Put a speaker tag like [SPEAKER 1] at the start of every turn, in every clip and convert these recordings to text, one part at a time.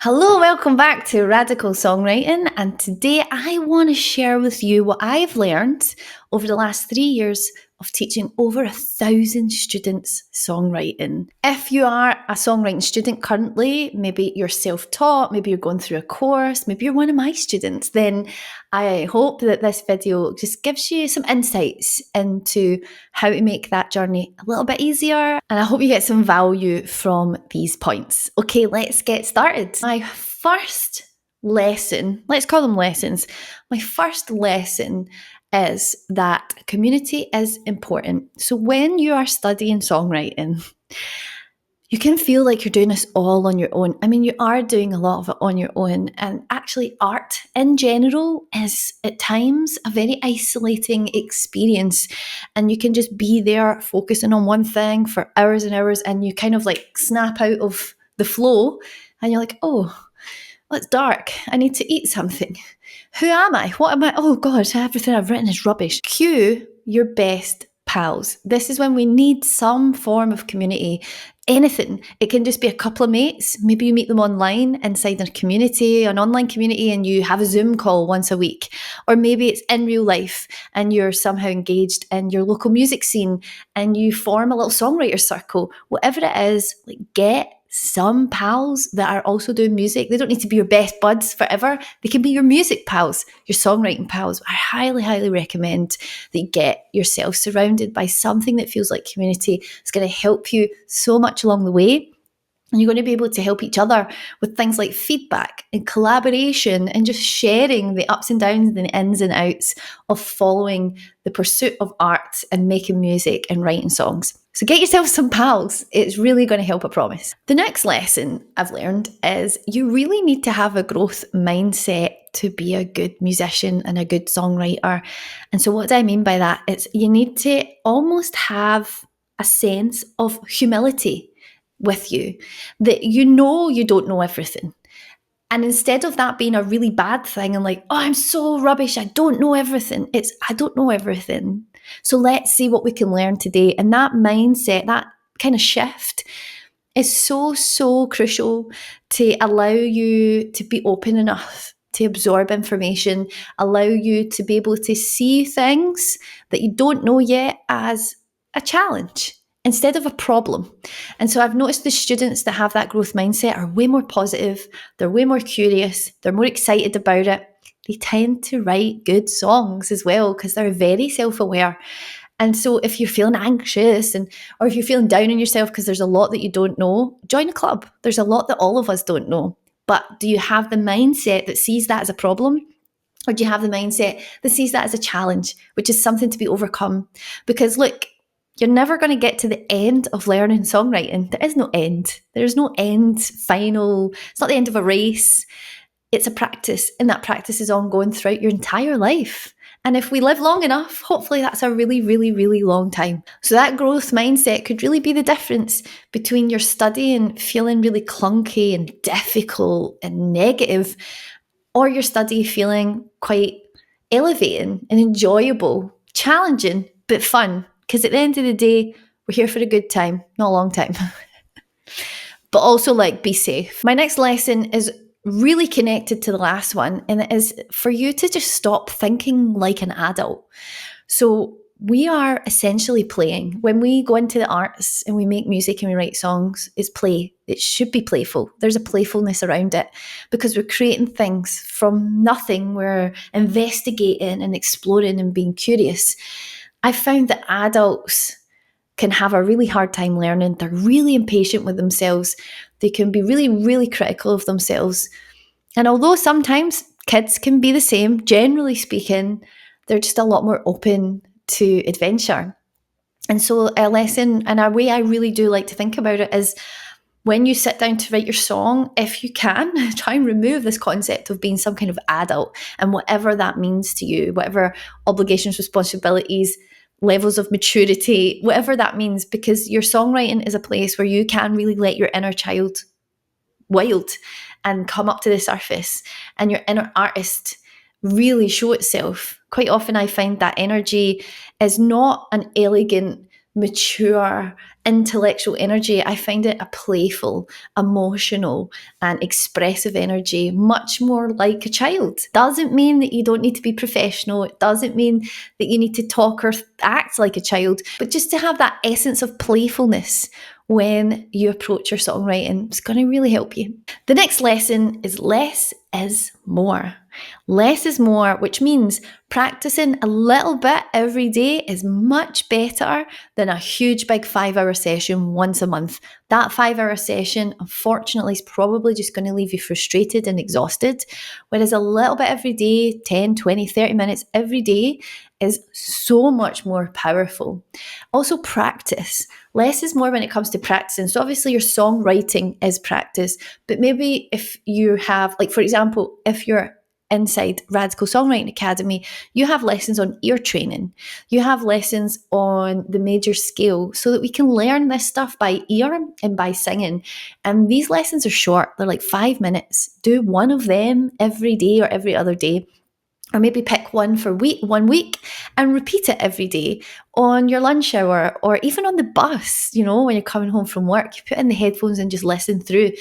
[SPEAKER 1] Hello, welcome back to Radical Songwriting, and today I want to share with you what I've learned over the last 3 years of teaching over 1,000 students songwriting. If you are a songwriting student currently, maybe you're self-taught, maybe you're going through a course, maybe you're one of my students, then I hope that this video just gives you some insights into how to make that journey a little bit easier, and I hope you get some value from these points. Okay, let's get started. My first lesson, let's call them lessons. My first lesson is that community is important. So when you are studying songwriting, you can feel like you're doing this all on your own. I mean, you are doing a lot of it on your own. And actually, art in general is at times a very isolating experience. And you can just be there focusing on one thing for hours and hours, and you kind of like snap out of the flow and you're like, oh, it's dark. I need to eat something. Who am I? What am I? Oh God, everything I've written is rubbish. Cue your best pals. This is when we need some form of community. Anything. It can just be a couple of mates. Maybe you meet them online inside a community, an online community, and you have a Zoom call once a week. Or maybe it's in real life and you're somehow engaged in your local music scene and you form a little songwriter circle. Whatever it is, like get some pals that are also doing music. They don't need to be your best buds forever. They can be your music pals, your songwriting pals. I highly, highly recommend that you get yourself surrounded by something that feels like community. It's going to help you so much along the way. And you're going to be able to help each other with things like feedback and collaboration and just sharing the ups and downs and the ins and outs of following the pursuit of art and making music and writing songs. So get yourself some pals. It's really going to help, I promise. The next lesson I've learned is you really need to have a growth mindset to be a good musician and a good songwriter. And so what do I mean by that? It's you need to almost have a sense of humility with you, that you know you don't know everything. And instead of that being a really bad thing and like, oh, I'm so rubbish, I don't know everything, it's I don't know everything. So let's see what we can learn today. And that mindset, that kind of shift is so, so crucial to allow you to be open enough to absorb information, allow you to be able to see things that you don't know yet as a challenge instead of a problem. And so I've noticed the students that have that growth mindset are way more positive, they're way more curious, they're more excited about it. They tend to write good songs as well because they're very self-aware. And so if you're feeling anxious or if you're feeling down on yourself because there's a lot that you don't know, join a club. There's a lot that all of us don't know. But do you have the mindset that sees that as a problem? Or do you have the mindset that sees that as a challenge, which is something to be overcome? Because look, you're never going to get to the end of learning songwriting. There is no end. There's no end final. It's not the end of a race. It's a practice, and that practice is ongoing throughout your entire life. And if we live long enough, hopefully that's a really, really, really long time. So that growth mindset could really be the difference between your studying feeling really clunky and difficult and negative, or your study feeling quite elevating and enjoyable, challenging, but fun. Because at the end of the day, we're here for a good time, not a long time. But also, like, be safe. My next lesson is really connected to the last one, and it is for you to just stop thinking like an adult. So we are essentially playing. When we go into the arts and we make music and we write songs, it's play. It should be playful. There's a playfulness around it because we're creating things from nothing. We're investigating and exploring and being curious. I found that adults can have a really hard time learning. They're really impatient with themselves. They can be really, really critical of themselves. And although sometimes kids can be the same, generally speaking, they're just a lot more open to adventure. And so a lesson and a way I really do like to think about it is when you sit down to write your song, if you can, try and remove this concept of being some kind of adult and whatever that means to you, whatever obligations, responsibilities, levels of maturity, whatever that means, because your songwriting is a place where you can really let your inner child wild and come up to the surface and your inner artist really show itself. Quite often I find that energy is not an elegant mature, intellectual energy. I find it a playful, emotional, and expressive energy, much more like a child. Doesn't mean that you don't need to be professional. It doesn't mean that you need to talk or act like a child, but just to have that essence of playfulness when you approach your songwriting is going to really help you. The next lesson is less is more. Less is more, which means practicing a little bit every day is much better than a huge big 5-hour session once a month. That 5-hour session, unfortunately, is probably just going to leave you frustrated and exhausted, whereas a little bit every day, 10, 20, 30 minutes every day is so much more powerful. Also, practice. Less is more when it comes to practicing. So obviously your songwriting is practice, but maybe if you have, like for example, if you're inside Radical Songwriting Academy, you have lessons on ear training. You have lessons on the major scale so that we can learn this stuff by ear and by singing. And these lessons are short. They're like 5 minutes. Do one of them every day or every other day. Or maybe pick one for 1 week and repeat it every day on your lunch hour or even on the bus, when you're coming home from work. You put in the headphones and just listen through.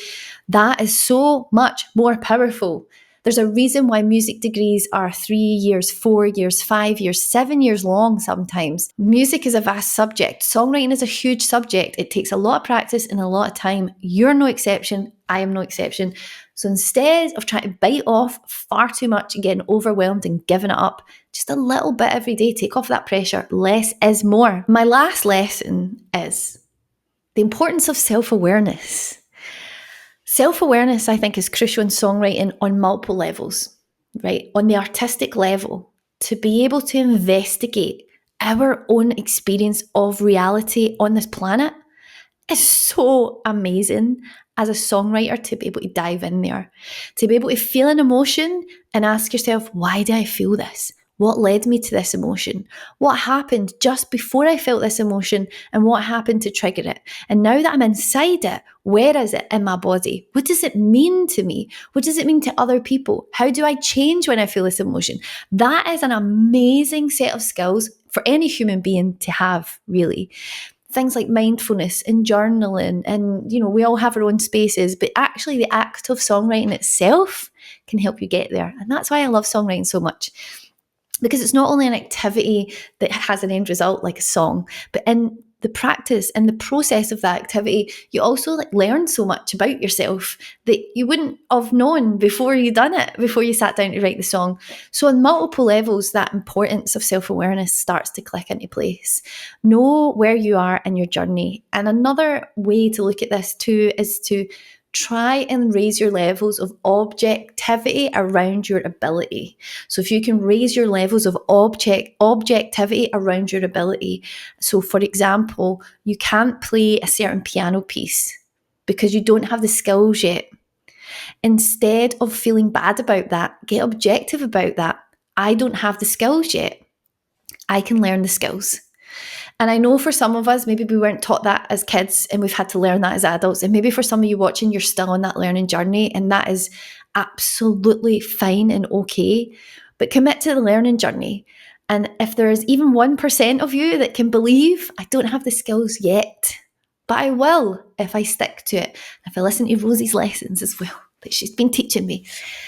[SPEAKER 1] That is so much more powerful. There's a reason why music degrees are 3 years, 4 years, 5 years, 7 years long sometimes. Music is a vast subject. Songwriting is a huge subject. It takes a lot of practice and a lot of time. You're no exception. I am no exception. So instead of trying to bite off far too much and getting overwhelmed and giving it up, just a little bit every day, take off that pressure. Less is more. My last lesson is the importance of self-awareness. Self-awareness, I think, is crucial in songwriting on multiple levels, right? On the artistic level, to be able to investigate our own experience of reality on this planet is so amazing as a songwriter to be able to dive in there, to be able to feel an emotion and ask yourself, why do I feel this? What led me to this emotion? What happened just before I felt this emotion and what happened to trigger it? And now that I'm inside it, where is it in my body? What does it mean to me? What does it mean to other people? How do I change when I feel this emotion? That is an amazing set of skills for any human being to have, really. Things like mindfulness and journaling, and we all have our own spaces, but actually the act of songwriting itself can help you get there. And that's why I love songwriting so much, because it's not only an activity that has an end result like a song, but in the practice and the process of that activity, you also learn so much about yourself that you wouldn't have known before you done it, before you sat down to write the song. So on multiple levels, that importance of self-awareness starts to click into place. Know where you are in your journey. And another way to look at this too is to try and raise your levels of objectivity around your ability. So if you can raise your levels of objectivity around your ability. So for example, you can't play a certain piano piece because you don't have the skills yet. Instead of feeling bad about that, get objective about that. I don't have the skills yet. I can learn the skills. And I know for some of us, maybe we weren't taught that as kids and we've had to learn that as adults. And maybe for some of you watching, you're still on that learning journey, and that is absolutely fine and okay. But commit to the learning journey. And if there is even 1% of you that can believe, I don't have the skills yet, but I will if I stick to it. If I listen to Rosie's lessons as well, that she's been teaching me.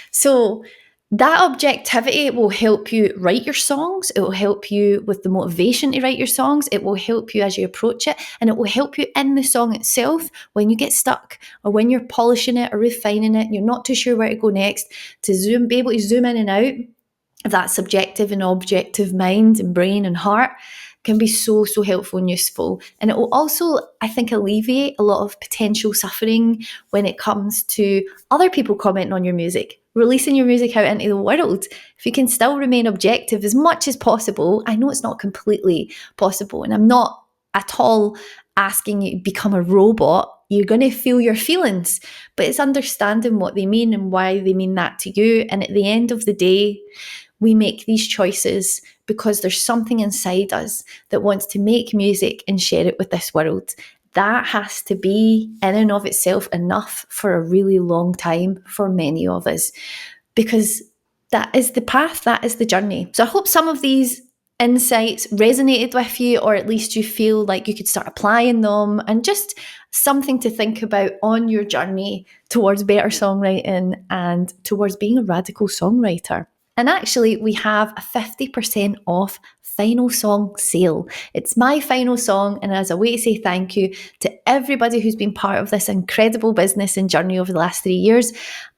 [SPEAKER 1] So that objectivity will help you write your songs. It will help you with the motivation to write your songs. It will help you as you approach it. And it will help you in the song itself when you get stuck or when you're polishing it or refining it and you're not too sure where to go next, to be able to zoom in and out of that subjective and objective mind and brain and heart can be so, so helpful and useful. And it will also, I think, alleviate a lot of potential suffering when it comes to other people commenting on your music, releasing your music out into the world. If you can still remain objective as much as possible, I know it's not completely possible, and I'm not at all asking you to become a robot. You're going to feel your feelings, but it's understanding what they mean and why they mean that to you. And at the end of the day, we make these choices because there's something inside us that wants to make music and share it with this world. That has to be in and of itself enough for a really long time for many of us, because that is the path, that is the journey. So I hope some of these insights resonated with you, or at least you feel like you could start applying them, and just something to think about on your journey towards better songwriting and towards being a radical songwriter. And actually, we have a 50% off final song sale. It's my final song, and as a way to say thank you to everybody who's been part of this incredible business and journey over the last 3 years,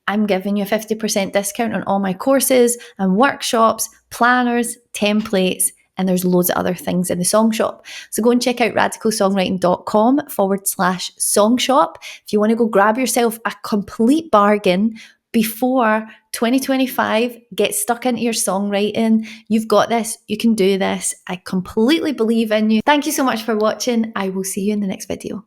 [SPEAKER 1] I'm giving you a 50% discount on all my courses and workshops, planners, templates, and there's loads of other things in the song shop. So go and check out radicalsongwriting.com/song shop if you want to go grab yourself a complete bargain before 2025 gets stuck into your songwriting. You've got this. You can do this. I completely believe in you. Thank you so much for watching. I will see you in the next video.